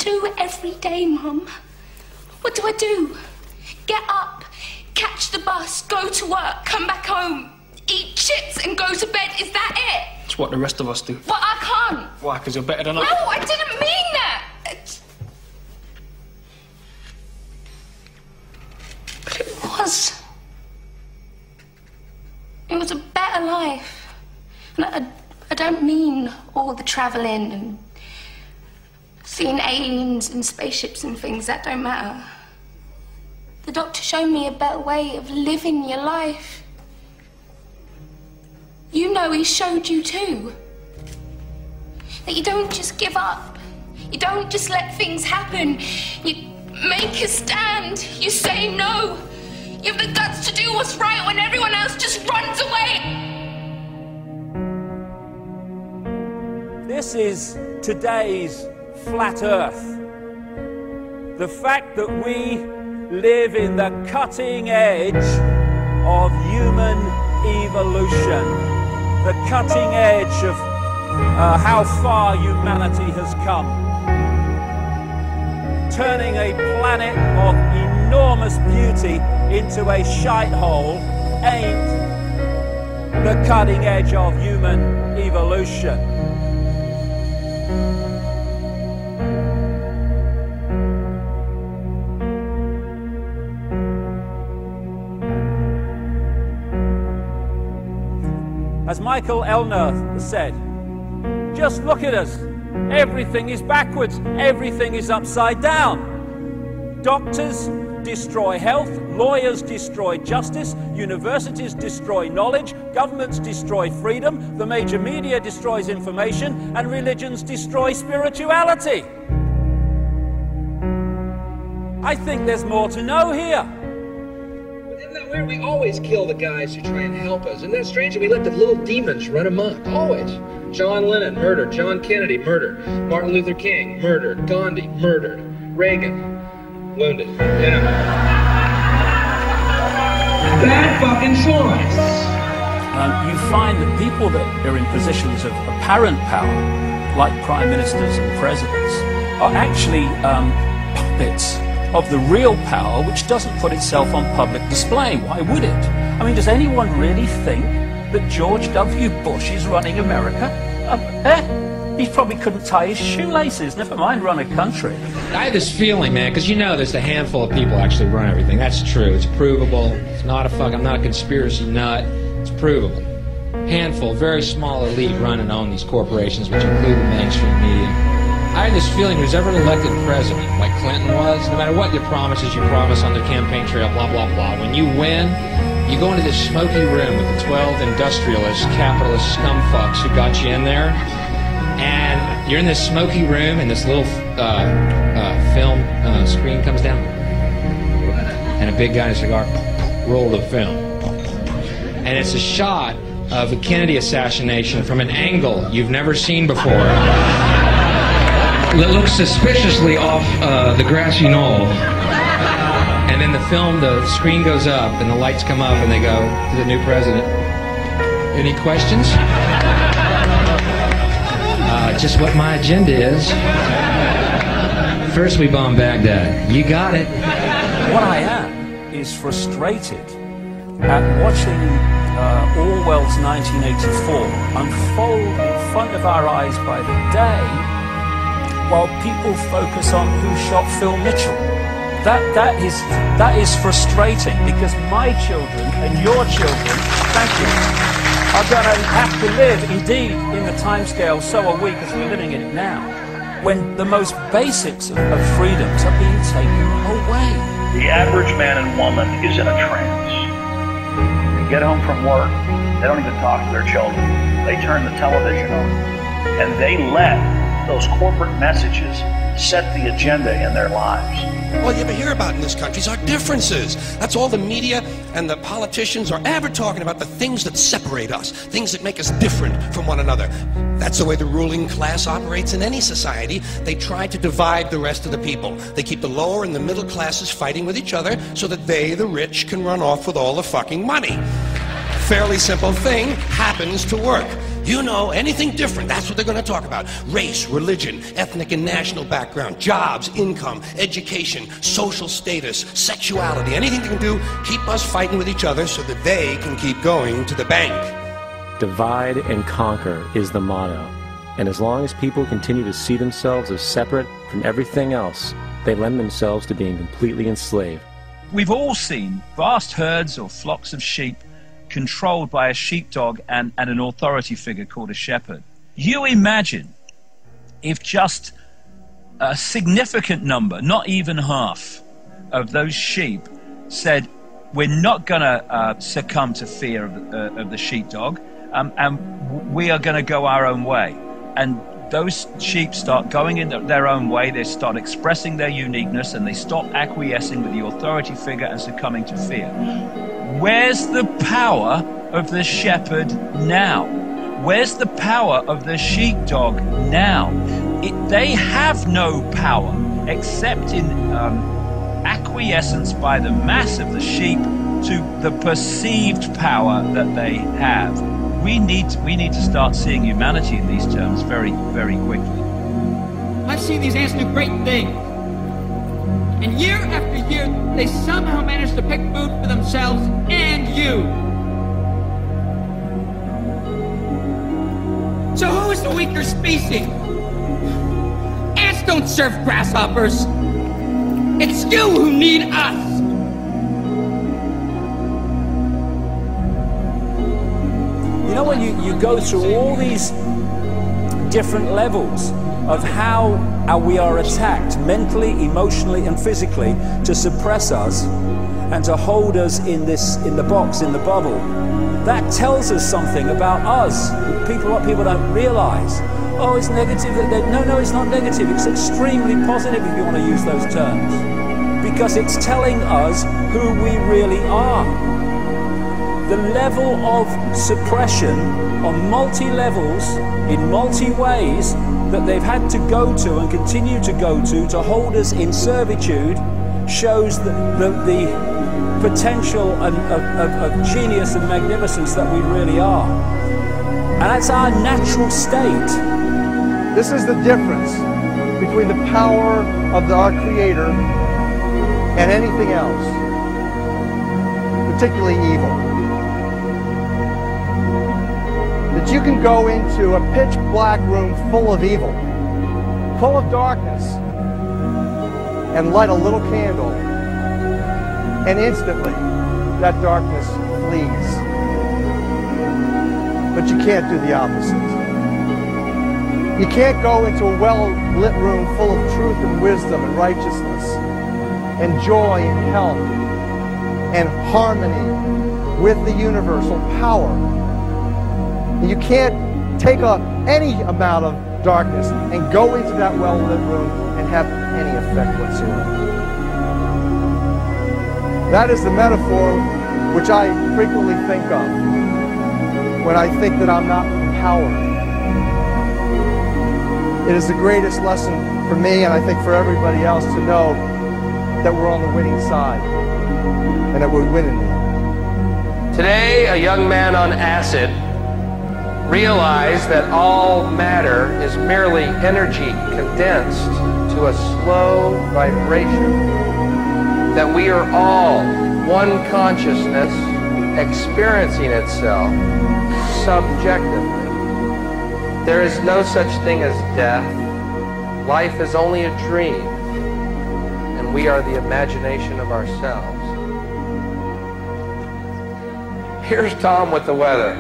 do every day, Mum? What do I do? Get up, catch the bus, go to work, come back home, eat chips and go to bed. Is that it? It's what the rest of us do. But I can't. Why? Because you're better than us? No, I didn't mean that. But it was. It was a better life. And I don't mean all the travelling and seeing aliens and spaceships and things. That don't matter. The doctor showed me a better way of living your life. You know he showed you too. That you don't just give up. You don't just let things happen. You make a stand. You say no. You have the guts to do what's right when everyone else just runs away. This is today's flat Earth. The fact that we live in the cutting edge of human evolution. The cutting edge of how far humanity has come. Turning a planet of enormous beauty into a shithole ain't the cutting edge of human evolution. As Michael Elner said, just look at us. Everything is backwards. Everything is upside down. Doctors destroy health. Lawyers destroy justice. Universities destroy knowledge. Governments destroy freedom. The major media destroys information. And religions destroy spirituality. I think there's more to know here. Isn't that weird? We always kill the guys who try and help us. Isn't that strange that we let the little demons run amok? Always. John Lennon, murdered. John Kennedy, murdered. Martin Luther King, murdered. Gandhi, murdered. Reagan, wounded. You know. Bad fucking choice. You find that people that are in positions of apparent power, like prime ministers and presidents, are actually puppets of the real power, which doesn't put itself on public display. Why would it? I mean, does anyone really think that George W. Bush is running America? He probably couldn't tie his shoelaces, never mind run a country. I have this feeling, man, because you know there's a handful of people actually run everything. That's true. It's provable. It's not I'm not a conspiracy nut. It's provable. Handful, very small elite run and own these corporations, which include the mainstream media. I have this feeling who's ever elected president, like Clinton was, no matter what your promises you promise on the campaign trail, blah, blah, blah, when you win, you go into this smoky room with the 12 industrialist, capitalist scumfucks who got you in there, and you're in this smoky room, and this little film screen comes down, and a big guy in a cigar, roll the film. And it's a shot of a Kennedy assassination from an angle you've never seen before. That looks suspiciously off the grassy knoll. And then the screen goes up and the lights come up and they go to the new president. Any questions? Just what my agenda is. First we bomb Baghdad. You got it. What I am is frustrated at watching Orwell's 1984 unfold in front of our eyes by the day, while people focus on who shot Phil Mitchell. That is frustrating, because my children and your children, thank you, are going to have to live, indeed, in the timescale, so are we, because we're living in it now, when the most basics of freedoms are being taken away. The average man and woman is in a trance. They get home from work, they don't even talk to their children. They turn the television on, and they let those corporate messages set the agenda in their lives. All you ever hear about in this country is our differences. That's all the media and the politicians are ever talking about, the things that separate us, things that make us different from one another. That's the way the ruling class operates in any society. They try to divide the rest of the people. They keep the lower and the middle classes fighting with each other so that they, the rich, can run off with all the fucking money. Fairly simple thing, happens to work. You know, anything different, that's what they're going to talk about. Race, religion, ethnic and national background, jobs, income, education, social status, sexuality, anything they can do, keep us fighting with each other so that they can keep going to the bank. Divide and conquer is the motto. And as long as people continue to see themselves as separate from everything else, they lend themselves to being completely enslaved. We've all seen vast herds or flocks of sheep controlled by a sheepdog and an authority figure called a shepherd. You imagine if just a significant number, not even half, of those sheep said, we're not going to succumb to fear of the sheepdog, and we are going to go our own way. And those sheep start going in their own way, they start expressing their uniqueness, and they stop acquiescing with the authority figure and succumbing to fear. Where's the power of the shepherd now? Where's the power of the sheepdog now? They have no power except in acquiescence by the mass of the sheep to the perceived power that they have. We need to start seeing humanity in these terms very, very quickly. I've seen these ants do great things. And year after year, they somehow manage to pick food for themselves and you. So who is the weaker species? Ants don't serve grasshoppers. It's you who need us. You know, when you go through all these different levels of how we are attacked mentally, emotionally, and physically to suppress us and to hold us in the box, in the bubble, that tells us something about us. What people don't realize. Oh, it's negative. No, it's not negative. It's extremely positive if you want to use those terms, because it's telling us who we really are. The level of suppression on multi-levels, in multi-ways, that they've had to go to and continue to go to hold us in servitude shows the potential of genius and magnificence that we really are. And that's our natural state. This is the difference between the power of our Creator and anything else, particularly evil. That you can go into a pitch black room full of evil, full of darkness, and light a little candle, and instantly that darkness flees. But you can't do the opposite. You can't go into a well-lit room full of truth and wisdom and righteousness and joy and health and harmony with the universal power. You can't take any amount of darkness and go into that well-lit room and have any effect whatsoever. That is the metaphor which I frequently think of when I think that I'm not empowered. It is the greatest lesson for me, and I think for everybody else, to know that we're on the winning side and that we're winning. Today, a young man on acid realized that all matter is merely energy condensed to a slow vibration, that we are all one consciousness experiencing itself subjectively. There is no such thing as death. Life is only a dream, and we are the imagination of ourselves. Here's Tom with the weather.